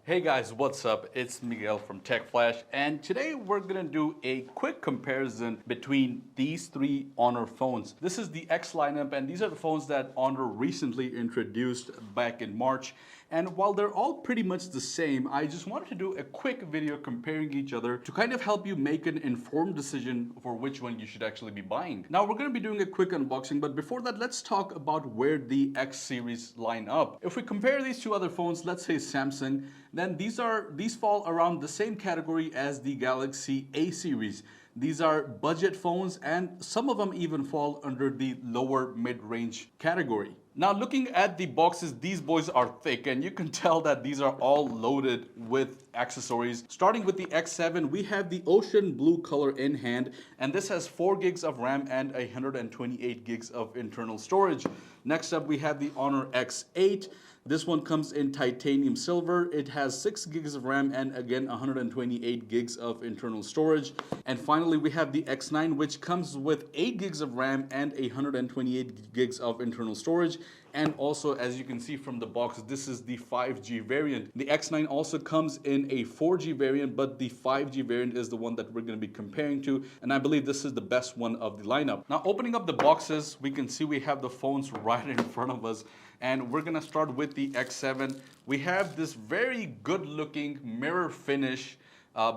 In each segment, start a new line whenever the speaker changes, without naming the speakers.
Hey guys, what's up? It's Miguel from Tech Flash, and today we're gonna do a quick comparison between these three Honor phones. This is the X lineup, and these are the phones that Honor recently introduced back in March. And while they're all pretty much the same, I just wanted to do a quick video comparing each other to kind of help you make an informed decision for which one you should actually be buying. Now we're gonna be doing a quick unboxing, but before that, let's talk about where the X series line up. If we compare these two other phones, let's say Samsung, then these fall around the same category as the Galaxy A series. These are budget phones, and some of them even fall under the lower mid-range category. Now looking at the boxes, these boys are thick, and you can tell that these are all loaded with accessories. Starting with the X7, we have the ocean blue color in hand, and this has 4 gigs of RAM and 128 gigs of internal storage. Next up, we have the Honor X8. This one comes in titanium silver. It has 6 gigs of RAM and again 128 gigs of internal storage. And finally, we have the X9, which comes with 8 gigs of RAM and 128 gigs of internal storage. And also, as you can see from the box, this is the 5G variant. The X9 also comes in a 4G variant, but the 5G variant is the one that we're going to be comparing to, and I believe this is the best one of the lineup. Now, opening up the boxes, we can see we have the phones right in front of us, and we're going to start with the X7. We have this very good looking mirror finish,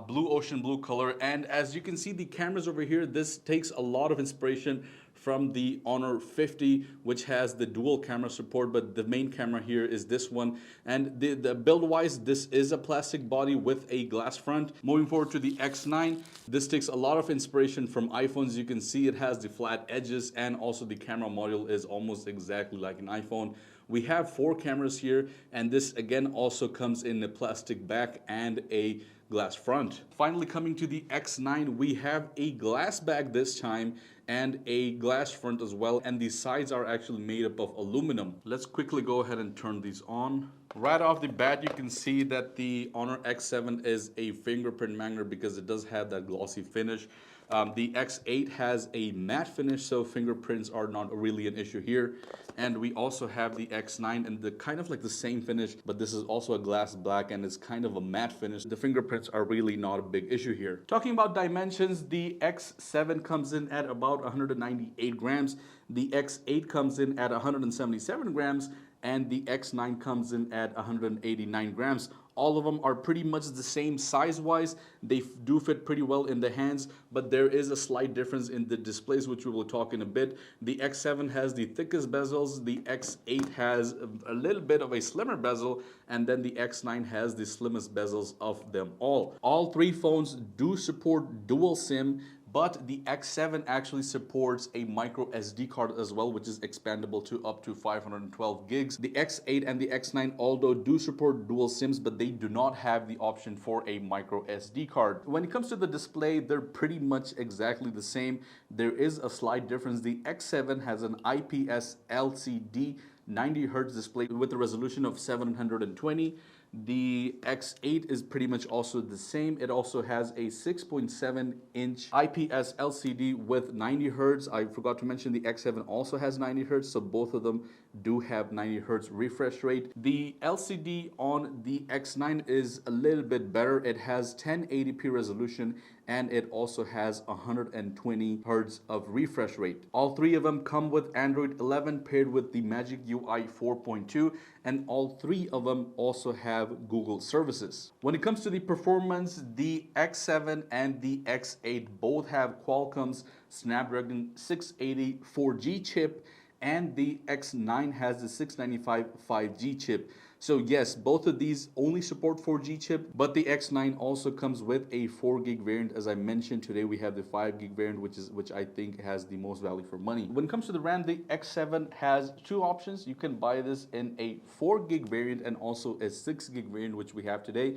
blue ocean blue color, and as you can see the cameras over here, this takes a lot of inspiration from the Honor 50, which has the dual camera support, but the main camera here is this one. And the build wise, this is a plastic body with a glass front. Moving forward to the X9, this takes a lot of inspiration from iPhones. You can see it has the flat edges, and also the camera module is almost exactly like an iPhone. We have 4 cameras here, and this again also comes in a plastic back and a glass front. Finally, coming to the X9, we have a glass back this time and a glass front as well, and the sides are actually made up of aluminum. Let's quickly go ahead and turn these on. Right off the bat, you can see that the Honor X7 is a fingerprint magnet because it does have that glossy finish. The X8 has a matte finish, so fingerprints are not really an issue here. And we also have the X9 and the kind of like the same finish, but this is also a glass black and it's kind of a matte finish. The fingerprints are really not a big issue here. Talking about dimensions, the X7 comes in at about 198 grams. The X8 comes in at 177 grams. And the X9 comes in at 189 grams. All of them are pretty much the same size-wise. They do fit pretty well in the hands, but there is a slight difference in the displays, which we will talk in a bit. The X7 has the thickest bezels, the X8 has a little bit of a slimmer bezel, and then the X9 has the slimmest bezels of them all. All 3 phones do support dual SIM, but the X7 actually supports a micro SD card as well, which is expandable to up to 512 gigs. The X8 and the X9 although do support dual SIMs, but they do not have the option for a micro SD card. When it comes to the display, they're pretty much exactly the same. There is a slight difference. The X7 has an IPS LCD 90 Hz display with a resolution of 720. The X8 is pretty much also the same. It also has a 6.7-inch IPS LCD with 90 Hz. I forgot to mention the X7 also has 90 Hz, so both of them do have 90 Hz refresh rate. The LCD on the X9 is a little bit better. It has 1080p resolution, and it also has 120 Hz of refresh rate. All 3 of them come with Android 11 paired with the Magic UI 4.2, and all 3 of them also have Google services. When it comes to the performance, the X7 and the X8 both have Qualcomm's Snapdragon 680 4G chip, and the X9 has the 695 5G chip. So yes, both of these only support 4G chip, but the X9 also comes with a 4 gig variant. As I mentioned, today we have the 5 gig variant, which I think has the most value for money. When it comes to the RAM, the X7 has 2 options. You can buy this in a 4 gig variant and also a 6 gig variant, which we have today.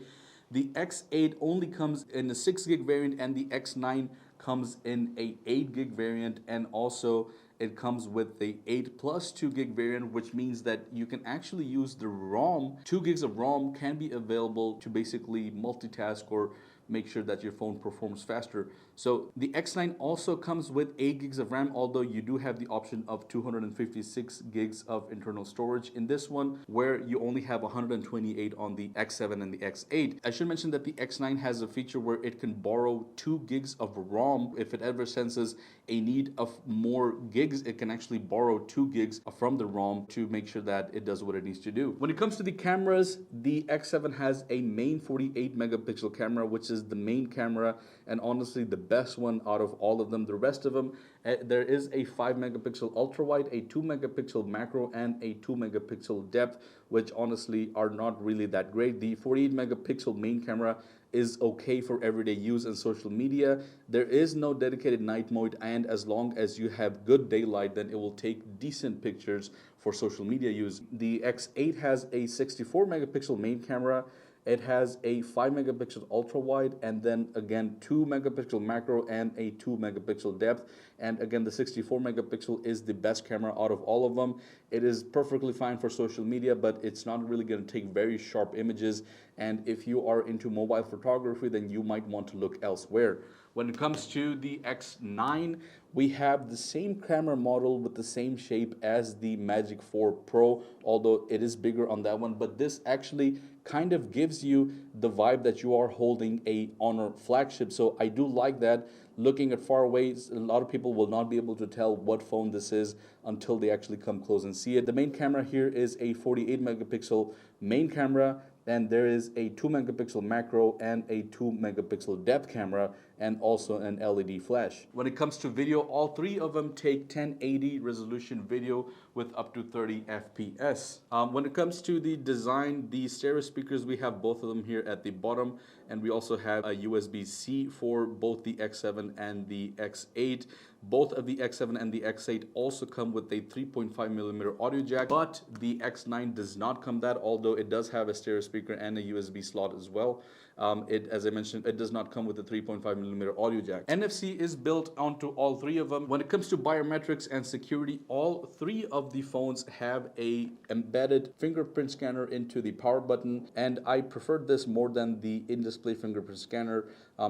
The X8 only comes in a 6 gig variant, and the X9 comes in a 8 gig variant, and also it comes with the 8 plus 2 gig variant, which means that you can actually use the ROM. 2 gigs of ROM can be available to basically multitask or make sure that your phone performs faster. So the X9 also comes with 8 gigs of RAM, although you do have the option of 256 gigs of internal storage in this one, where you only have 128 on the X7 and the X8. I should mention that the X9 has a feature where it can borrow 2 gigs of ROM. If it ever senses a need of more gigs, it can actually borrow 2 gigs from the ROM to make sure that it does what it needs to do. When it comes to the cameras, the X7 has a main 48 megapixel camera, which is the main camera and honestly the best one out of all of them. The rest of them, there is a 5 megapixel ultra wide, a 2 megapixel macro, and a 2 megapixel depth, which honestly are not really that great. The 48 megapixel main camera is okay for everyday use and social media. There is no dedicated night mode, and as long as you have good daylight, then it will take decent pictures for social media use. The X8 has a 64 megapixel main camera. It has a 5 megapixel ultra wide, and then again 2 megapixel macro and a 2 megapixel depth. And again, the 64 megapixel is the best camera out of all of them. It is perfectly fine for social media, but it's not really going to take very sharp images. And if you are into mobile photography, then you might want to look elsewhere. When it comes to the X9, we have the same camera model with the same shape as the Magic 4 Pro, although it is bigger on that one. But this actually kind of gives you the vibe that you are holding a Honor flagship. So I do like that. Looking at far away, a lot of people will not be able to tell what phone this is until they actually come close and see it. The main camera here is a 48 megapixel main camera, and there is a 2 megapixel macro and a 2 megapixel depth camera, and also an LED flash. When it comes to video, all three of them take 1080 resolution video with up to 30 FPS. When it comes to the design, the stereo speakers, we have both of them here at the bottom, and we also have a USB-C for both the X7 and the X8. Both of the X7 and the X8 also come with a 3.5 millimeter audio jack, but the X9 does not come that, although it does have a stereo speaker and a USB slot as well. As I mentioned, it does not come with a 3.5 millimeter audio jack. NFC is built onto all three of them. When it comes to biometrics and security, all three of the phones have a embedded fingerprint scanner into the power button, and I preferred this more than the in-display fingerprint scanner.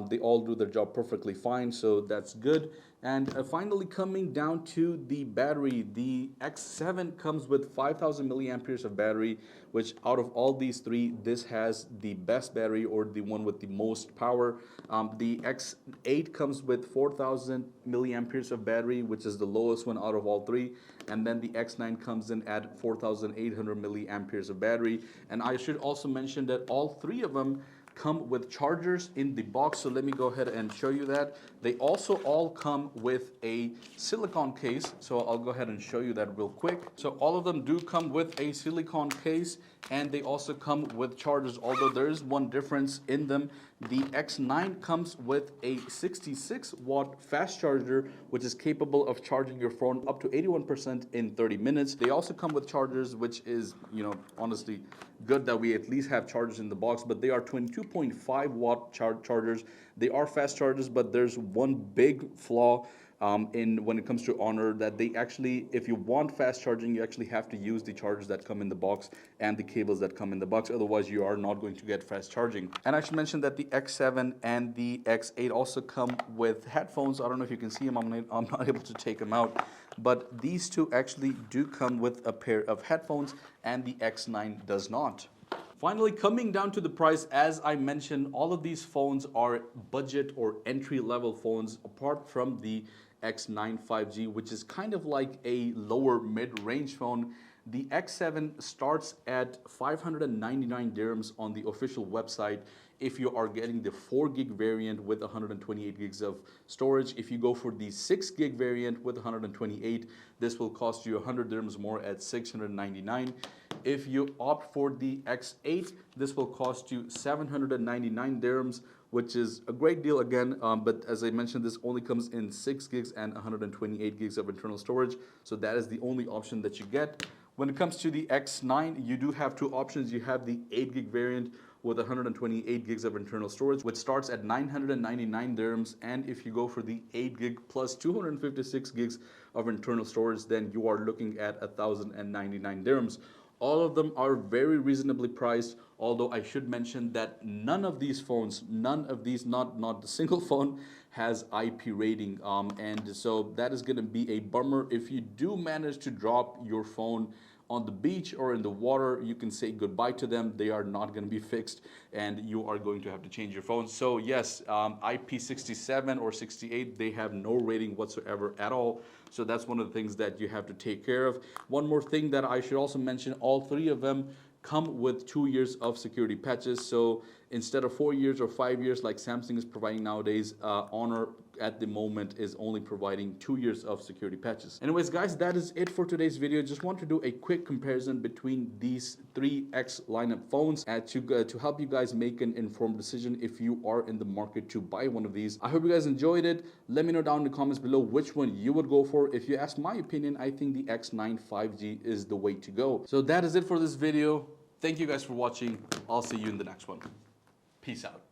They all do their job perfectly fine, so that's good. And finally, coming down to the battery, the X7 comes with 5,000 milliamperes of battery, which out of all these three, this has the best battery, or the one with the most power. The X8 comes with 4,000 milliamperes of battery, which is the lowest one out of all three. And then the X9 comes in at 4,800 milliamperes of battery. And I should also mention that all three of them come with chargers in the box, so let me go ahead and show you that. They also all come with a silicone case, so I'll go ahead and show you that real quick. So all of them do come with a silicone case, and they also come with chargers, although there is one difference in them. The X9 comes with a 66 watt fast charger, which is capable of charging your phone up to 81% in 30 minutes. They also come with chargers, which is, honestly good that we at least have chargers in the box, but they are 22.5 watt chargers. They are fast chargers, but there's one big flaw when it comes to Honor, that they actually, if you want fast charging, you actually have to use the chargers that come in the box and the cables that come in the box. Otherwise, you are not going to get fast charging. And I should mention that the X7 and the X8 also come with headphones. I don't know if you can see them. I'm not able to take them out. But these two actually do come with a pair of headphones, and the X9 does not. Finally, coming down to the price, as I mentioned, all of these phones are budget or entry-level phones, apart from the X9 5G, which is kind of like a lower mid-range phone. The X7 starts at 599 dirhams on the official website if you are getting the 4 gig variant with 128 gigs of storage. If you go for the 6 gig variant with 128, this will cost you 100 dirhams more at 699. If you opt for the X8, this will cost you 799 dirhams, which is a great deal again, but as I mentioned, this only comes in 6 gigs and 128 gigs of internal storage, so that is the only option that you get. When it comes to the X9, you do have two options. You have the 8 gig variant with 128 gigs of internal storage, which starts at 999 dirhams, and if you go for the 8 gig plus 256 gigs of internal storage, then you are looking at 1,099 dirhams. All of them are very reasonably priced, although I should mention that none of these phones, not the single phone has IP rating. And so that is going to be a bummer. If you do manage to drop your phone on the beach or in the water, you can say goodbye to them. They are not going to be fixed and you are going to have to change your phone. So yes, IP67 or 68, they have no rating whatsoever at all. So that's one of the things that you have to take care of. One more thing that I should also mention, all three of them come with 2 years of security patches. So instead of 4 years or 5 years like Samsung is providing nowadays, Honor at the moment is only providing 2 years of security patches. Anyways, guys, that is it for today's video. Just want to do a quick comparison between these 3X lineup phones to help you guys make an informed decision if you are in the market to buy one of these. I hope you guys enjoyed it. Let me know down in the comments below which one you would go for. If you ask my opinion, I think the X9 5G is the way to go. So that is it for this video. Thank you guys for watching. I'll see you in the next one. Peace out.